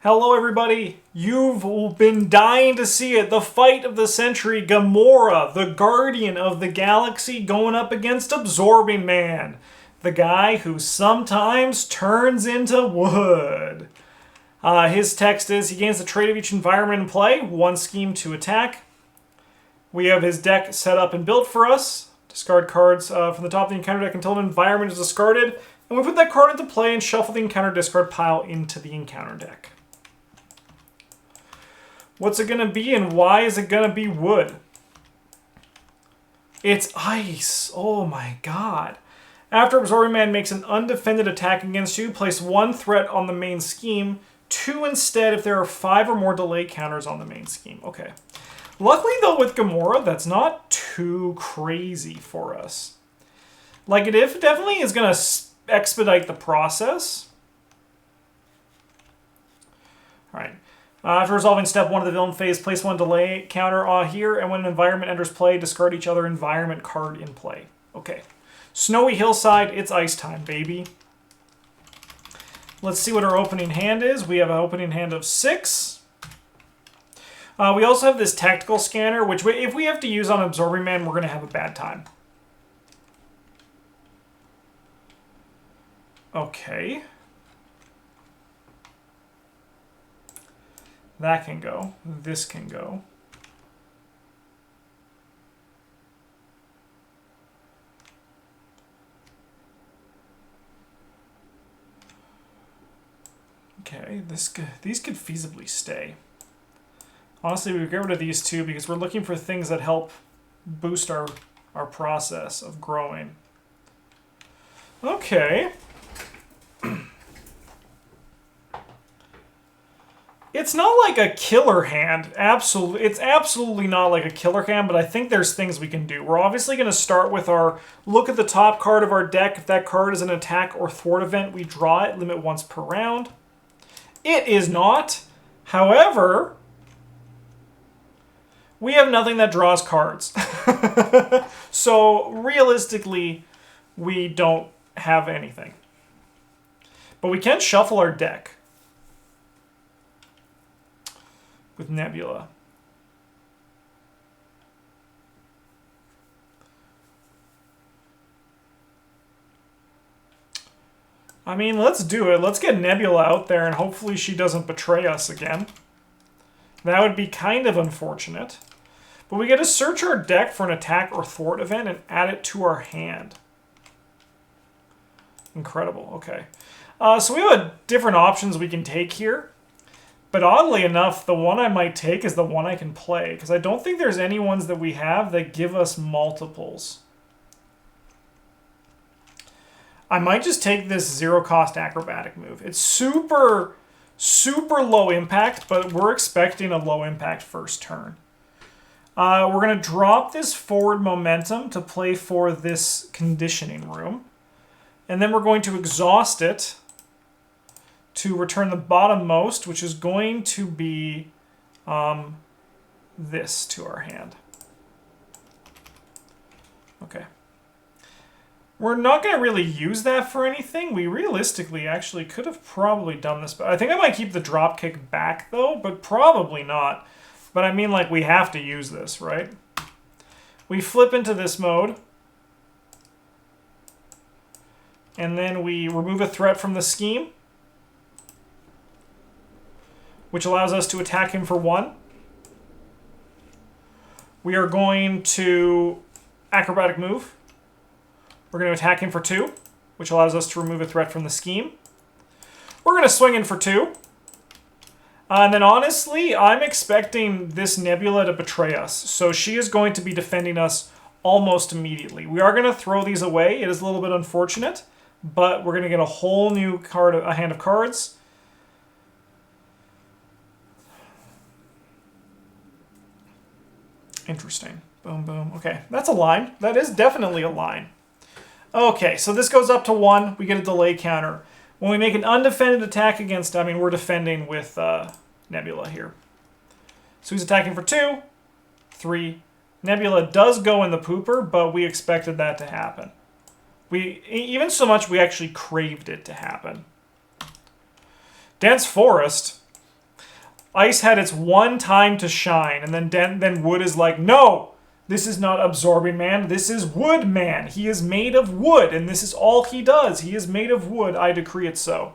Hello everybody, you've been dying to see it, the fight of the century, Gamora, the guardian of the galaxy, going up against Absorbing Man, the guy who sometimes turns into wood. His text is, he gains the trait of each environment in play, one scheme to attack. We have his deck set up and built for us. Discard cards from the top of the encounter deck until an environment is discarded, and we put that card into play and shuffle the encounter discard pile into the encounter deck. What's it going to be and why is it going to be wood? It's ice. Oh my god. After Absorbing Man makes an undefended attack against you, place one threat on the main scheme, two instead if there are 5 or more delay counters on the main scheme. Okay. Luckily though with Gamora, that's not too crazy for us. Like it definitely is going to expedite the process. Alright. After resolving step 1 of the villain phase, place one delay counter here, and when an environment enters play, discard each other environment card in play. Okay. Snowy Hillside, it's ice time, baby. Let's see what our opening hand is. We have an opening hand of 6. We also have this tactical scanner, which if we have to use on Absorbing Man, we're going to have a bad time. Okay. That can go. This can go. Okay, these could feasibly stay. Honestly, we get rid of these two because we're looking for things that help boost our process of growing. Okay. It's not like a killer hand. It's absolutely not like a killer hand, but I think there's things we can do. We're obviously going to start with our look at the top card of our deck. If that card is an attack or thwart event, we draw it, limit once per round. It is not. However, we have nothing that draws cards. So realistically, we don't have anything. But we can shuffle our deck with Nebula. I mean, let's do it. Let's get Nebula out there and hopefully she doesn't betray us again. That would be kind of unfortunate. But we get to search our deck for an attack or thwart event and add it to our hand. Incredible. Okay. So we have different options we can take here. But oddly enough, the one I might take is the one I can play, because I don't think there's any ones that we have that give us multiples. I might just take this zero-cost acrobatic move. It's super, super low impact, but we're expecting a low impact first turn. We're going to drop this forward momentum to play for this conditioning room. And then we're going to exhaust it to return the bottommost, which is going to be this to our hand. Okay. We're not going to really use that for anything. We realistically actually could have probably done this, but I think I might keep the dropkick back though, but probably not. But I mean, like, we have to use this, right? We flip into this mode. And then we remove a threat from the scheme, which allows us to attack him for 1. We are going to acrobatic move. We're going to attack him for 2, which allows us to remove a threat from the scheme. We're going to swing in for 2. And then honestly, I'm expecting this Nebula to betray us. So she is going to be defending us almost immediately. We are going to throw these away. It is a little bit unfortunate, but we're going to get a whole new card, a hand of cards. Interesting. Boom, boom. Okay, that's a line. That is definitely a line. Okay, so this goes up to 1. We get a delay counter. When we make an undefended attack against, I mean, we're defending with Nebula here. So he's attacking for 2, 3. Nebula does go in the pooper, but we expected that to happen. Even so much, we actually craved it to happen. Dense Forest. Ice had its one time to shine, and then Wood is like, no, this is not Absorbing Man, this is Wood Man. He is made of wood, and this is all he does. He is made of wood, I decree it so.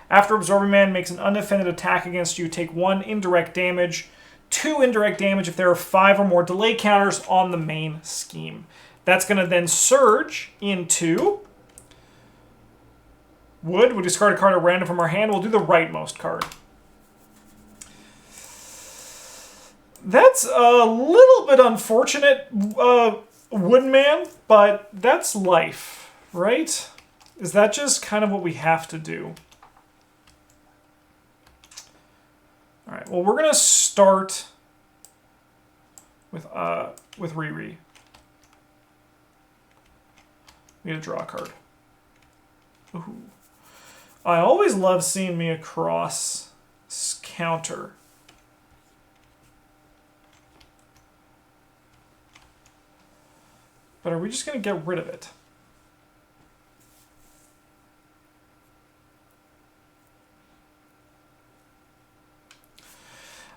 After Absorbing Man makes an undefended attack against you, take 1 indirect damage, 2 indirect damage if there are 5 or more delay counters on the main scheme. That's going to then surge into Wood. We discard a card at random from our hand. We'll do the rightmost card. That's a little bit unfortunate, Woodman, but that's life, right? Is that just kind of what we have to do? All right, well, we're going to start with Riri. We get to draw a card. Ooh. I always love seeing me across counter. But are we just going to get rid of it?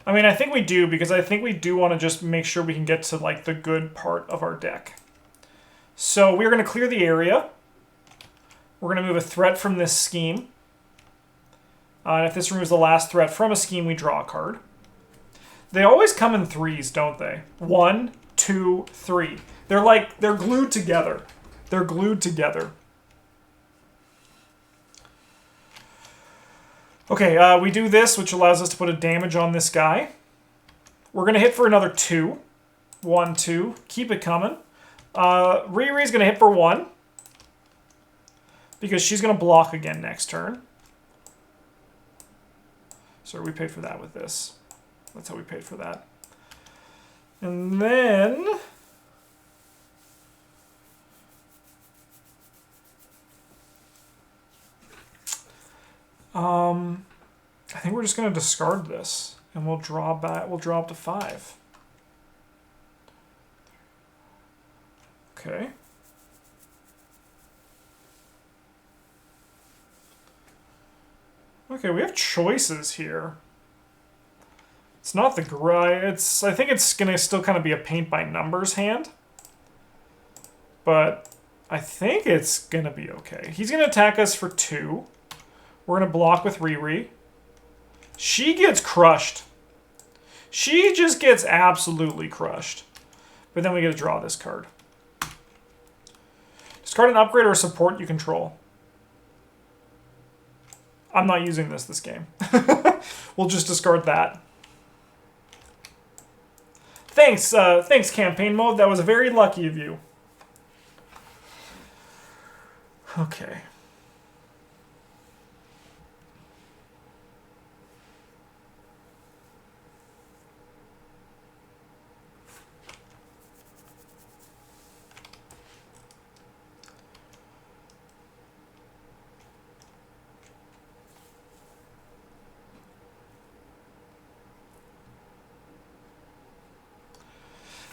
I mean, I think we do, because I think we do want to just make sure we can get to, like, the good part of our deck. So we're going to clear the area. We're going to move a threat from this scheme. And if this removes the last threat from a scheme, we draw a card. They always come in threes, don't they? 1, 2, 3. They're glued together. They're glued together. Okay, we do this, which allows us to put a damage on this guy. We're going to hit for another 2. 1, 2. Keep it coming. Riri's going to hit for 1. Because she's going to block again next turn. So we paid for that with this. That's how we paid for that. And then... I think we're just going to discard this, and we'll draw back. We'll draw up to 5. Okay. Okay, we have choices here. It's not the I think it's going to still kind of be a paint by numbers hand. But I think it's going to be okay. He's going to attack us for 2. We're going to block with Riri. She gets crushed. She just gets absolutely crushed. But then we get to draw this card. Discard an upgrade or a support you control. I'm not using this game. We'll just discard that. Thanks, thanks, campaign mode. That was very lucky of you. Okay.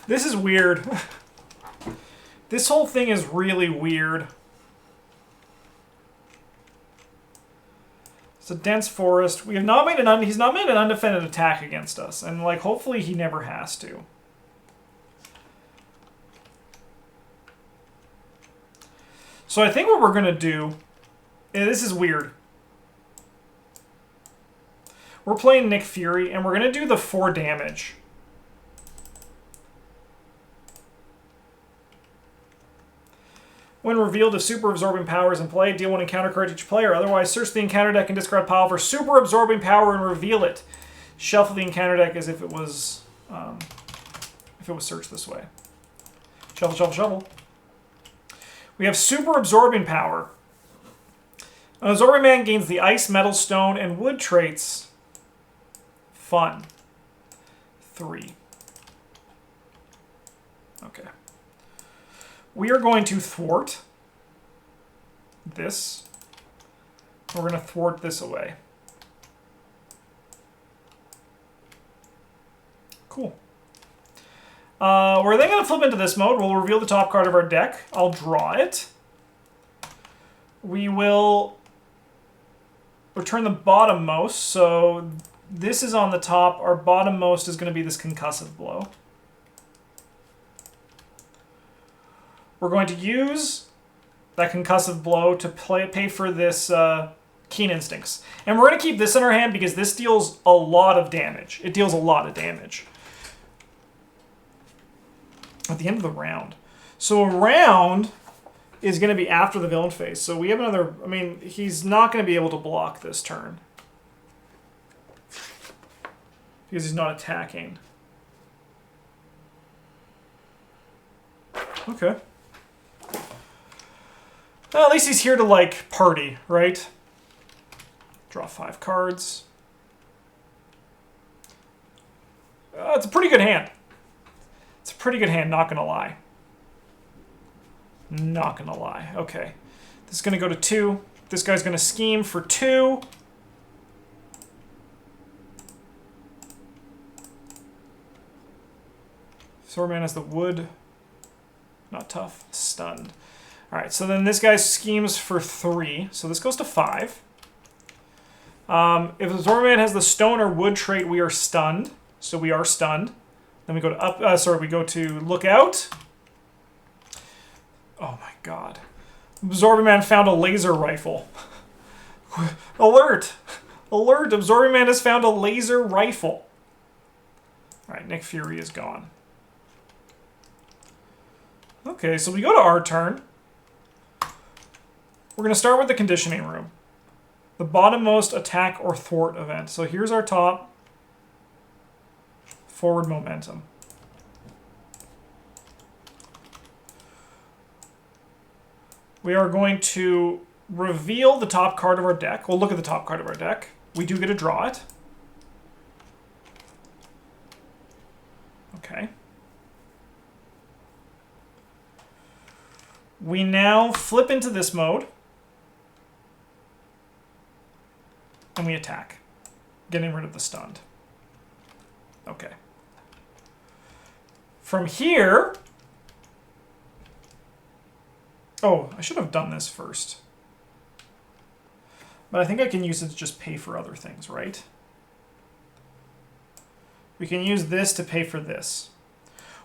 This is weird. This whole thing is really weird. It's a dense forest. We have not made he's not made an undefended attack against us, and like hopefully he never has to. So I think what we're gonna do, and this is weird. We're playing Nick Fury, and we're gonna do the 4 damage. When revealed, if Super Absorbing Power is in play, deal 1 encounter card to each player. Otherwise, search the encounter deck and discard a pile for Super Absorbing Power and reveal it. Shuffle the encounter deck as if it was searched this way. Shuffle, shuffle, shuffle. We have Super Absorbing Power. An Absorbing Man gains the Ice, Metal, Stone, and Wood traits. Fun. 3. Okay. We are going to thwart this. We're going to thwart this away. Cool. We're then going to flip into this mode. We'll reveal the top card of our deck. I'll draw it. We will return the bottommost, so this is on the top. Our bottommost is going to be this concussive blow. We're going to use that concussive blow to pay for this Keen Instincts. And we're going to keep this in our hand because this deals a lot of damage. It deals a lot of damage. At the end of the round. So a round is going to be after the villain phase. So we have another... I mean, he's not going to be able to block this turn. Because he's not attacking. Okay. Well, at least he's here to, like, party, right? Draw 5 cards. It's a pretty good hand. It's a pretty good hand, not gonna lie. Not gonna lie. Okay. This is gonna go to 2. This guy's gonna scheme for 2. Swordman has the wood. Not tough. Stunned. Alright, so then this guy schemes for 3. So this goes to 5. If the Swordman has the stone or wood trait, we are stunned. So we are stunned. Then we go to we go to Lookout. Oh my god. Absorbing Man found a laser rifle. Alert! Alert! Absorbing Man has found a laser rifle. Alright, Nick Fury is gone. Okay, so we go to our turn. We're going to start with the conditioning room. The bottommost attack or thwart event. So here's our top. Forward momentum. We are going to reveal the top card of our deck. We'll look at the top card of our deck. We do get to draw it. Okay. We now flip into this mode. And we attack. Getting rid of the stunned. Okay. From here... Oh, I should have done this first. But I think I can use it to just pay for other things, right? We can use this to pay for this.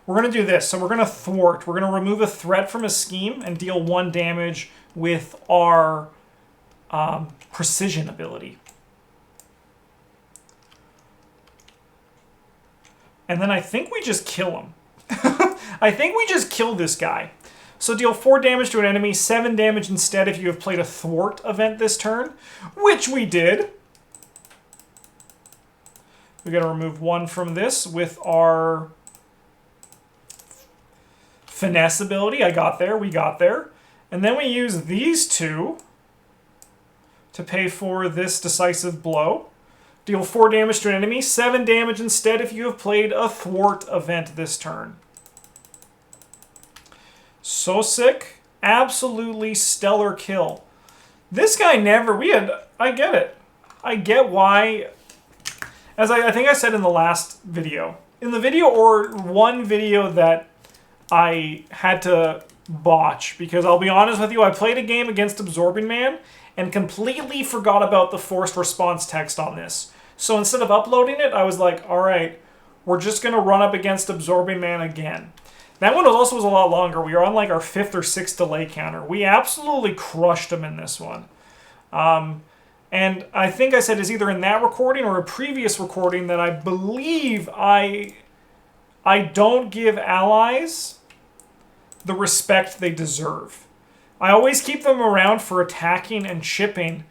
We're going to do this. So we're going to thwart. We're going to remove a threat from a scheme and deal 1 damage with our precision ability. And then I think we just kill him. I think we just kill this guy. So deal 4 damage to an enemy, 7 damage instead if you have played a thwart event this turn, which we did. We got to remove 1 from this with our finesse ability. I got there. We got there. And then we use these 2 to pay for this decisive blow. Deal 4 damage to an enemy, 7 damage instead if you have played a thwart event this turn. So sick. Absolutely stellar kill. This guy never... I get it. I get why... As I think I said in the last video. In the video or one video that I had to botch. Because I'll be honest with you, I played a game against Absorbing Man and completely forgot about the forced response text on this. So instead of uploading it, I was like, alright, we're just going to run up against Absorbing Man again. That one was a lot longer. We were on like our 5th or 6th delay counter. We absolutely crushed him in this one. And I think I said it's either in that recording or a previous recording that I believe I don't give allies the respect they deserve. I always keep them around for attacking and chipping,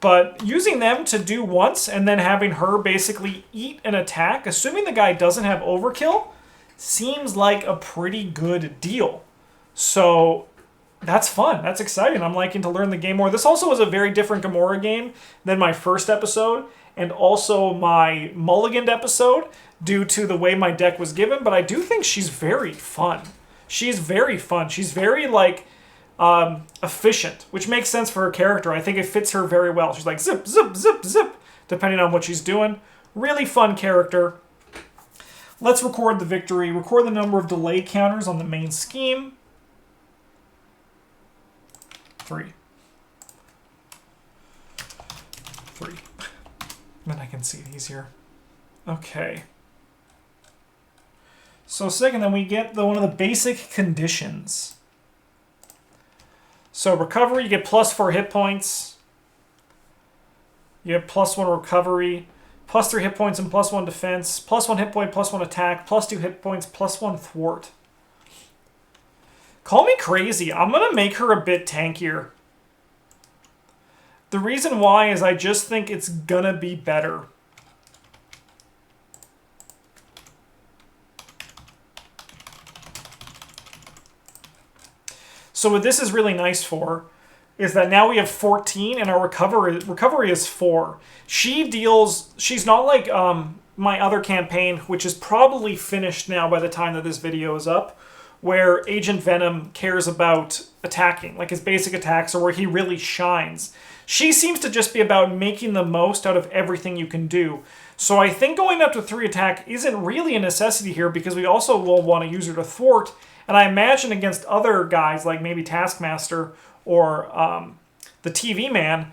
but using them to do once and then having her basically eat an attack, assuming the guy doesn't have overkill, seems like a pretty good deal. So that's fun. That's exciting. I'm liking to learn the game more. This also was a very different Gamora game than my first episode and also my mulliganed episode due to the way my deck was given, but I do think she's very fun. She's very fun. She's very, like, efficient, which makes sense for her character. I think it fits her very well. She's like zip, zip, zip, zip, depending on what she's doing. Really fun character. Let's record the victory. Record the number of delay counters on the main scheme. 3. 3. Then I can see it easier. Okay. So second, then we get one of the basic conditions. So recovery, you get +4 hit points. You have +1 recovery, +3 hit points and +1 defense, +1 hit point, +1 attack, +2 hit points, +1 thwart. Call me crazy. I'm going to make her a bit tankier. The reason why is I just think it's going to be better. So what this is really nice for is that now we have 14 and our recovery is 4. She's not like my other campaign, which is probably finished now by the time that this video is up, where Agent Venom cares about attacking, like his basic attacks are where he really shines. She seems to just be about making the most out of everything you can do. So I think going up to 3 attack isn't really a necessity here because we also will want to use her to thwart. And I imagine against other guys like maybe Taskmaster or the TV Man,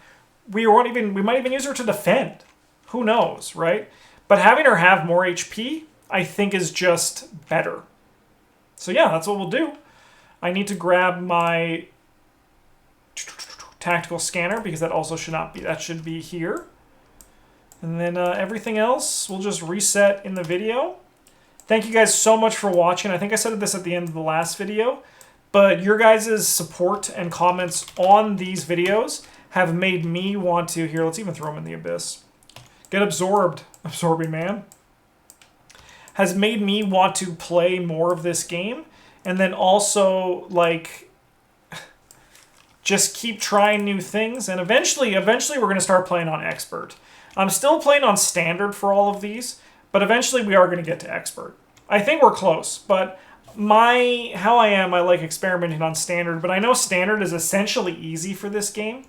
we might even use her to defend. Who knows, right? But having her have more HP, I think is just better. So yeah, that's what we'll do. I need to grab my tactical scanner because that also should not be. That should be here. And then everything else we'll just reset in the video. Thank you guys so much for watching. I think I said this at the end of the last video, but your guys' support and comments on these videos have made me want to, here, let's even throw them in the abyss. Get absorbed, Absorbing Man. Has made me want to play more of this game, and then also, like, just keep trying new things, and eventually we're going to start playing on Expert. I'm still playing on Standard for all of these, but eventually we are going to get to Expert. I think we're close, but I like experimenting on Standard, but I know Standard is essentially easy for this game,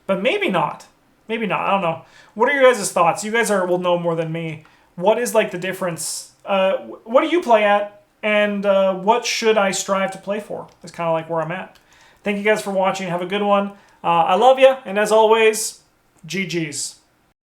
but maybe not. Maybe not, I don't know. What are your guys' thoughts? You guys will know more than me. What is like the difference? What do you play at, and what should I strive to play for? That's kind of like where I'm at. Thank you guys for watching. Have a good one. I love you, and as always, GG's.